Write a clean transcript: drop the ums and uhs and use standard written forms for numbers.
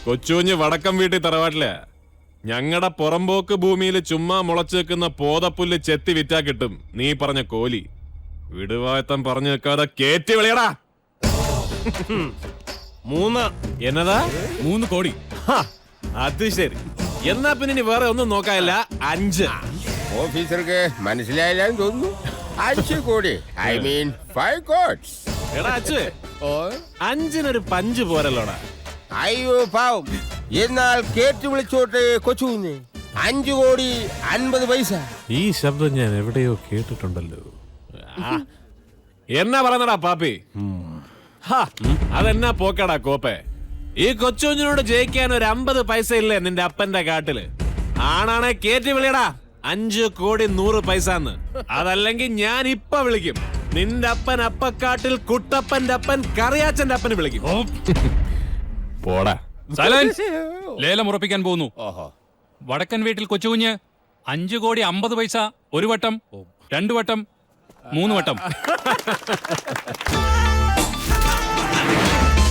കൊച്ചുകുഞ്ഞ് വടക്കം വീട്ടിൽ തറവാട്ടില്ല. ഞങ്ങളുടെ പുറമ്പോക്ക് ഭൂമിയിൽ ചുമ്മാ മുളച്ചു വെക്കുന്ന പോതപ്പുല്ല് ചെത്തി വിറ്റാ കിട്ടും നീ പറഞ്ഞ കോലി. വിടുവായത്തം പറഞ്ഞു വെക്കാതെ കേറ്റി വിളിയടാ. 3. എന്നതാ? 3 കോടി. അത് ശരി. എന്നാ പിന്നെ ഇനി വേറെ ഒന്നും നോക്കാനില്ല. 5. ഓഫീസർക്ക് മനസ്സിലായില്ലാന്ന് തോന്നുന്നു. 5 കോടി, ഐ മീൻ 5 crores. എടാ അച്ചു, 5-നൊരു പഞ്ച് പോരല്ലോടാ. അയ്യോ പാവം, എന്നാൽ കേട്ട് വിളിച്ചോട്ടെ കൊച്ചുകുഞ്ഞ്. 5 കോടി 50 പൈസ. ഈ ശബ്ദം ഞാൻ എവിടെയോ കേട്ടിട്ടുണ്ടല്ലോ. എന്നാ പറയുന്നടാ പാപ്പി? അതെന്നാ പോക്കടാ കോപ്പേ. ഈ കൊച്ചുകുഞ്ഞിനോട് ജയിക്കാൻ ഒരു 50 പൈസ ഇല്ലേ നിന്റെ അപ്പന്റെ കാട്ടില്? ആണാണെ കേറ്റി വിളിയടാ 5 കോടി 100 പൈസന്ന്. അതല്ലെങ്കിൽ ഞാൻ ഇപ്പൊ വിളിക്കും. നിന്റെ അപ്പൻ അപ്പക്കാട്ടിൽ കുട്ടപ്പന്റെ അപ്പൻ കറിയാച്ചന്റെ അപ്പന് വിളിക്കും. പോടാ. സൈലൻസ്. ലേലം ഉറപ്പിക്കാൻ പോകുന്നു. ഓഹോ. വടക്കൻ വീട്ടിൽ കൊച്ചുകുഞ്ഞ് 5 കോടി 50 പൈസ. 1 വട്ടം, 2 വട്ടം, 3 വട്ടം.